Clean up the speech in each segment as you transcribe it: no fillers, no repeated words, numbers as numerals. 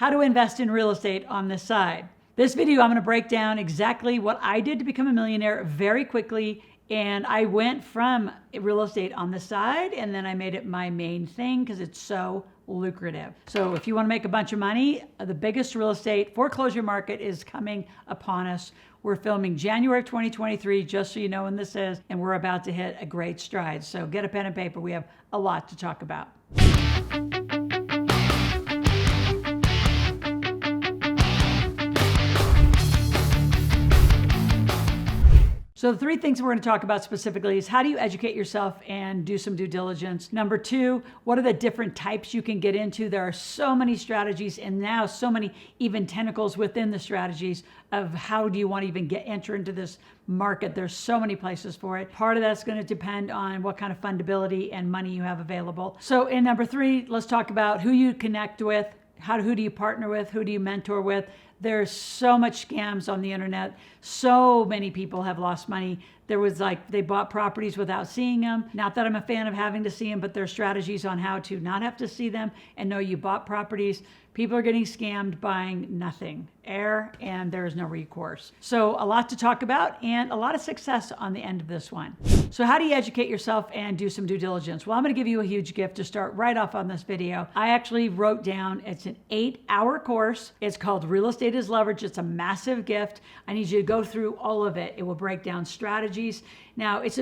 how to invest in real estate on this side. This video, I'm going to break down exactly what I did to become a millionaire very quickly. And I went from real estate on the side, and then I made it my main thing because it's so lucrative. So if you want to make a bunch of money, the biggest real estate foreclosure market is coming upon us. We're filming January of 2023, just so you know when this is, and we're about to hit a great stride. So get a pen and paper. We have a lot to talk about. So the three things we're going to talk about specifically is how do you educate yourself and do some due diligence. Number two, what are the different types you can get into? There are so many strategies and now so many even tentacles within the strategies of how do you want to even enter into this market. There's so many places for it. Part of that's going to depend on what kind of fundability and money you have available. So in number three, let's talk about who you connect with. Who do you partner with? Who do you mentor with? There's so much scams on the internet. So many people have lost money. There was they bought properties without seeing them. Not that I'm a fan of having to see them, but there's strategies on how to not have to see them and know you bought properties. People are getting scammed buying nothing, and there is no recourse. So a lot to talk about and a lot of success on the end of this one. So how do you educate yourself and do some due diligence? Well, I'm going to give you a huge gift to start right off on this video. I actually wrote down, it's an 8-hour course. It's called Real Estate is Leverage. It's a massive gift. I need you to go through all of it. It will break down strategies. Now, it's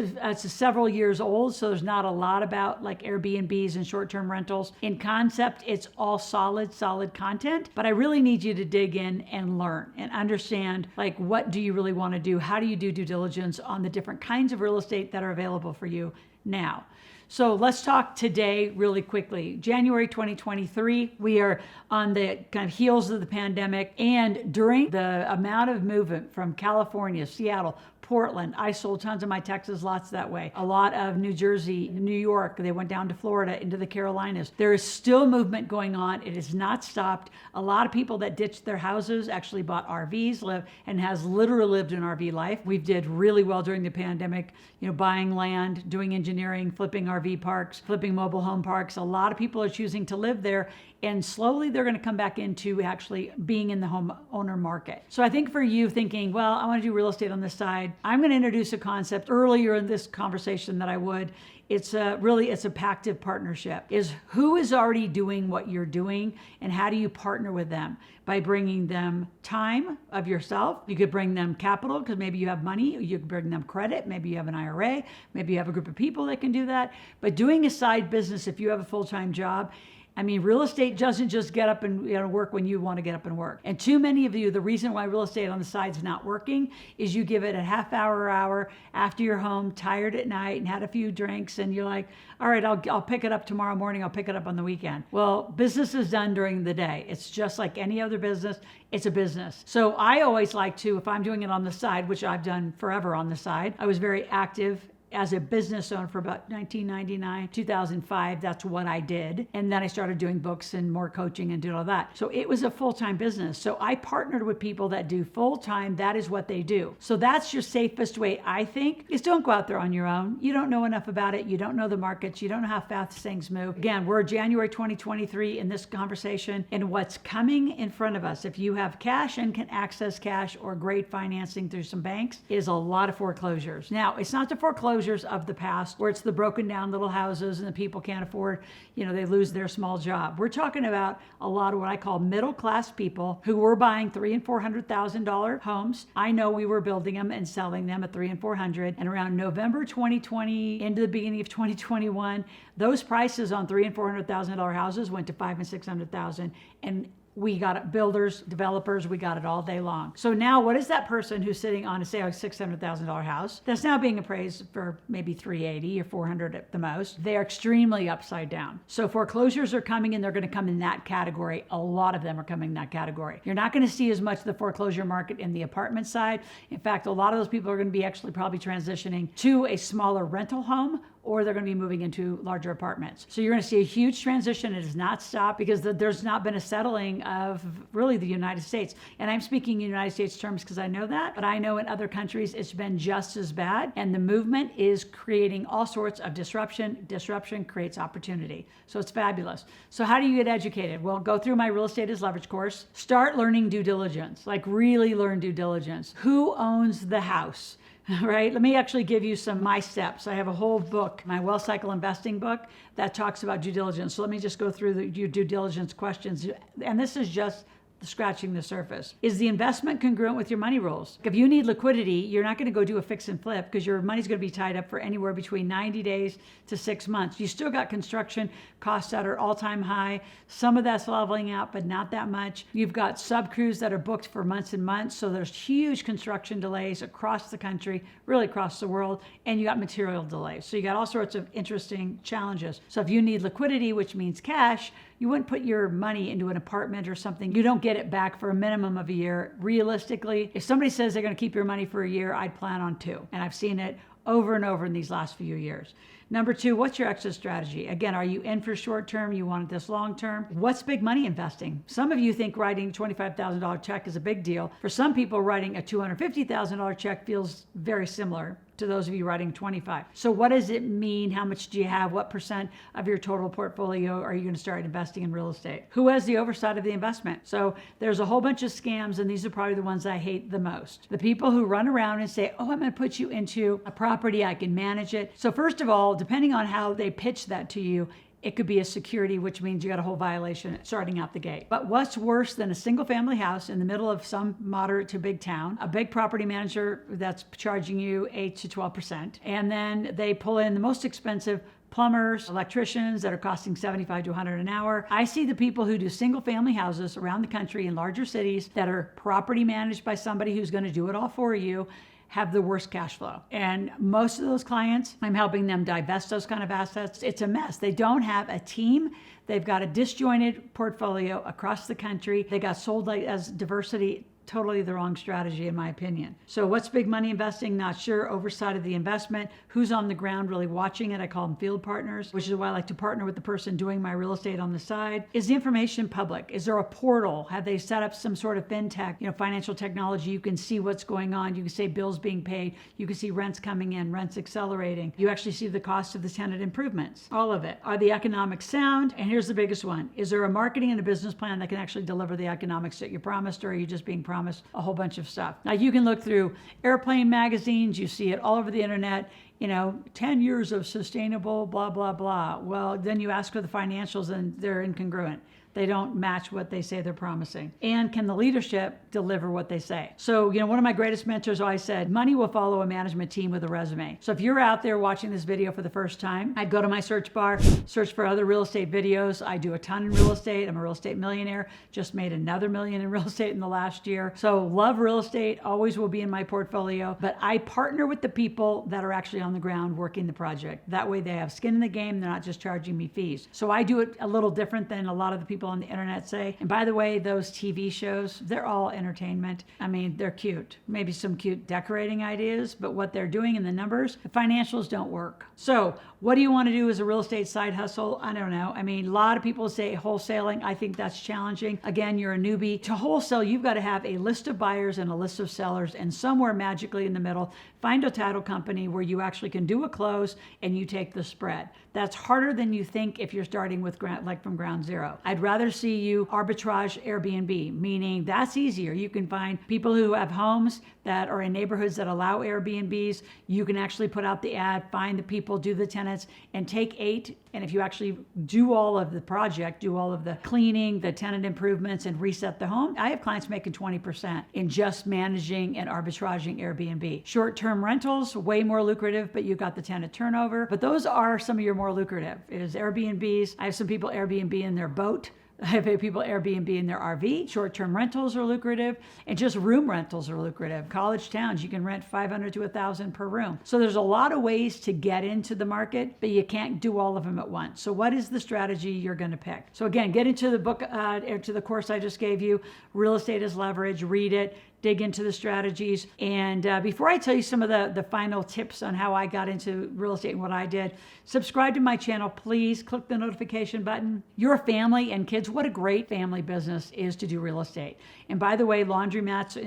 several years old, so there's not a lot about like Airbnbs and short-term rentals. In concept, it's all solid content, but I really need you to dig in and learn and understand, like, what do you really want to do? How do you do due diligence on the different kinds of real estate that are available for you now? So let's talk today really quickly. January 2023, we are on the kind of heels of the pandemic, and during the amount of movement from California, Seattle, Portland, I sold tons of my Texas lots that way. A lot of New Jersey, New York, they went down to Florida, into the Carolinas. There is still movement going on. It has not stopped. A lot of people that ditched their houses actually bought RVs, and has literally lived an RV life. We did really well during the pandemic, buying land, doing engineering, flipping RV parks, flipping mobile home parks. A lot of people are choosing to live there, and slowly they're going to come back into actually being in the home owner market. So I think for you thinking, well, I want to do real estate on this side, I'm going to introduce a concept earlier in this conversation that I would. It's a pactive partnership. Is who is already doing what you're doing, and how do you partner with them? By bringing them time of yourself. You could bring them capital because maybe you have money. You could bring them credit. Maybe you have an IRA. Maybe you have a group of people that can do that. But doing a side business, if you have a full-time job, real estate doesn't just get up and work when you want to get up and work. And too many of you, the reason why real estate on the side is not working is you give it a half hour or hour after you're home, tired at night, and had a few drinks, and you're like, all right, I'll pick it up tomorrow morning. I'll pick it up on the weekend. Well, business is done during the day. It's just like any other business. It's a business. So I always like to, if I'm doing it on the side, which I've done forever on the side, I was very active as a business owner for about 1999, 2005, that's what I did. And then I started doing books and more coaching and did all that. So it was a full-time business. So I partnered with people that do full-time. That is what they do. So that's your safest way, I think, is don't go out there on your own. You don't know enough about it. You don't know the markets. You don't know how fast things move. Again, we're January 2023 in this conversation, and what's coming in front of us, if you have cash and can access cash or great financing through some banks, is a lot of foreclosures. Now, it's not the foreclosures of the past where it's the broken down little houses and the people can't afford, they lose their small job. We're talking about a lot of what I call middle class people who were buying $300,000 and $400,000 homes. I know we were building them and selling them at $300,000 and $400,000. And around November 2020 into the beginning of 2021, those prices on $300,000 and $400,000 houses went to $500,000 and $600,000. And we got it, builders, developers, we got it all day long. So now what is that person who's sitting on, say, a $600,000 house that's now being appraised for maybe $380,000 or $400,000 at the most? They are extremely upside down. So foreclosures are coming, and they're going to come in that category. A lot of them are coming in that category. You're not going to see as much of the foreclosure market in the apartment side. In fact, a lot of those people are going to be actually probably transitioning to a smaller rental home or they're going to be moving into larger apartments. So you're going to see a huge transition. It has not stopped because there's not been a settling of really the United States. And I'm speaking in United States terms because I know that, but I know in other countries it's been just as bad. And the movement is creating all sorts of disruption. Disruption creates opportunity. So it's fabulous. So how do you get educated? Well, go through my Real Estate is Leverage course. Start learning due diligence, like really learn due diligence. Who owns the house? Right? Let me actually give you my steps. I have a whole book, my Wealth Cycle Investing book, that talks about due diligence. So let me just go through your due diligence questions. And this is just scratching the surface. Is the investment congruent with your money rules? If you need liquidity, you're not going to go do a fix and flip because your money's going to be tied up for anywhere between 90 days to 6 months. You still got construction costs that are all-time high. Some of that's leveling out, but not that much. You've got sub-crews that are booked for months and months. So there's huge construction delays across the country, really across the world, and you got material delays. So you got all sorts of interesting challenges. So if you need liquidity, which means cash, you wouldn't put your money into an apartment or something. You don't get it back for a minimum of a year. Realistically, if somebody says they're going to keep your money for a year, I'd plan on 2. And I've seen it over and over in these last few years. Number 2, what's your exit strategy? Again, are you in for short term? You want this long term? What's big money investing? Some of you think writing a $25,000 check is a big deal. For some people, writing a $250,000 check feels very similar to those of you writing 25. So what does it mean? How much do you have? What percent of your total portfolio are you going to start investing in real estate? Who has the oversight of the investment? So there's a whole bunch of scams, and these are probably the ones I hate the most. The people who run around and say, oh, I'm going to put you into a property, I can manage it. So first of all, depending on how they pitch that to you, it could be a security, which means you got a whole violation starting out the gate. But what's worse than a single family house in the middle of some moderate to big town, a big property manager that's charging you 8 to 12%, and then they pull in the most expensive plumbers, electricians that are costing $75 to $100 an hour. I see the people who do single family houses around the country in larger cities that are property managed by somebody who's going to do it all for you, have the worst cash flow. And most of those clients, I'm helping them divest those kind of assets. It's a mess. They don't have a team. They've got a disjointed portfolio across the country. They got sold as diversity. Totally the wrong strategy, in my opinion. So what's big money investing? Not sure. Oversight of the investment. Who's on the ground really watching it? I call them field partners, which is why I like to partner with the person doing my real estate on the side. Is the information public? Is there a portal? Have they set up some sort of fintech, financial technology? You can see what's going on. You can see bills being paid. You can see rents coming in, rents accelerating. You actually see the cost of the tenant improvements. All of it. Are the economics sound? And here's the biggest one. Is there a marketing and a business plan that can actually deliver the economics that you promised, or are you just being promised a whole bunch of stuff? Now you can look through airplane magazines, you see it all over the internet, 10 years of sustainable, blah, blah, blah. Well, then you ask for the financials and they're incongruent. They don't match what they say they're promising. And can the leadership deliver what they say? So, one of my greatest mentors always said, money will follow a management team with a resume. So if you're out there watching this video for the first time, I'd go to my search bar, search for other real estate videos. I do a ton in real estate. I'm a real estate millionaire. Just made another million in real estate in the last year. So love real estate, always will be in my portfolio. But I partner with the people that are actually on the ground working the project. That way they have skin in the game. They're not just charging me fees. So I do it a little different than a lot of the people on the internet say. And by the way, those TV shows, they're all entertainment. I mean, they're cute. Maybe some cute decorating ideas, but what they're doing in the numbers, the financials don't work. So what do you want to do as a real estate side hustle? I don't know. I mean, a lot of people say wholesaling. I think that's challenging. Again, you're a newbie. To wholesale, you've got to have a list of buyers and a list of sellers, and somewhere magically in the middle, find a title company where you actually can do a close and you take the spread. That's harder than you think if you're starting with from ground zero. I'd rather see you arbitrage Airbnb, meaning that's easier. You can find people who have homes that are in neighborhoods that allow Airbnbs. You can actually put out the ad, find the people, do the tenants, and take 8. And if you actually do all of the project, do all of the cleaning, the tenant improvements, and reset the home, I have clients making 20% in just managing and arbitraging Airbnb. Short-term rentals, way more lucrative, but you got the tenant turnover. But those are some of your more lucrative. It is Airbnbs. I have some people Airbnb in their boat. I have people Airbnb in their RV. Short-term rentals are lucrative, and just room rentals are lucrative. College towns, you can rent $500 to $1,000 per room. So there's a lot of ways to get into the market, but you can't do all of them at once. So what is the strategy you're going to pick? So again, get into the book, to the course I just gave you, Real Estate is Leverage, read it, dig into the strategies. And before I tell you some of the final tips on how I got into real estate and what I did, subscribe to my channel, please. Click the notification button. Your family and kids, what a great family business is to do real estate. And by the way, laundromats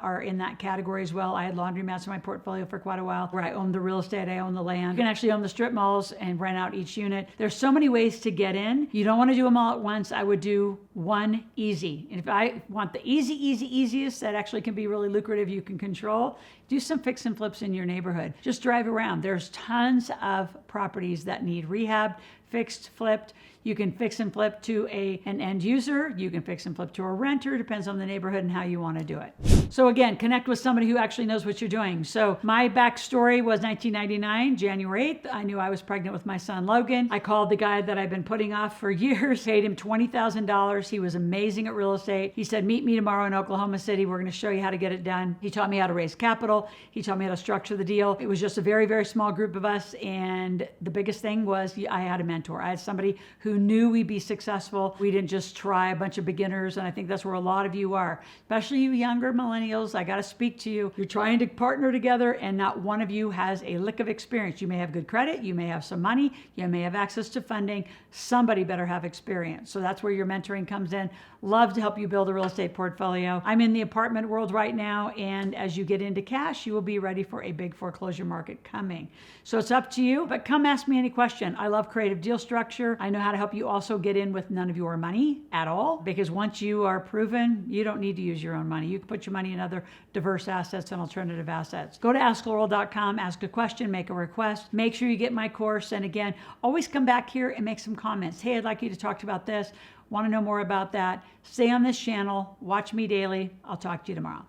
are in that category as well. I had laundromats in my portfolio for quite a while where I owned the real estate, I own the land. You can actually own the strip malls and rent out each unit. There's so many ways to get in. You don't want to do them all at once. I would do one easy. And if I want the easiest that actually can be really lucrative, you can control, do some fix and flips in your neighborhood. Just drive around. There's tons of properties that need rehab, fixed, flipped. You can fix and flip to an end user. You can fix and flip to a renter. Depends on the neighborhood and how you want to do it. So again, connect with somebody who actually knows what you're doing. So my backstory was 1999, January 8th. I knew I was pregnant with my son, Logan. I called the guy that I've been putting off for years, paid him $20,000. He was amazing at real estate. He said, meet me tomorrow in Oklahoma City. We're going to show you how to get it done. He taught me how to raise capital. He taught me how to structure the deal. It was just a very, very small group of us. And the biggest thing was I had a mentor. I had somebody who knew we'd be successful. We didn't just try a bunch of beginners. And I think that's where a lot of you are, especially you younger millennials. I got to speak to you. You're trying to partner together and not one of you has a lick of experience. You may have good credit. You may have some money. You may have access to funding. Somebody better have experience. So that's where your mentoring comes in. Love to help you build a real estate portfolio. I'm in the apartment world right now. And as you get into cash, you will be ready for a big foreclosure market coming. So it's up to you, but come ask me any question. I love creative deal structure. I know how to help you also get in with none of your money at all, because once you are proven, you don't need to use your own money. You can put your money in other diverse assets and alternative assets. Go to askloral.com, ask a question, make a request, make sure you get my course. And again, always come back here and make some comments. Hey, I'd like you to talk about this. Want to know more about that? Stay on this channel. Watch me daily. I'll talk to you tomorrow.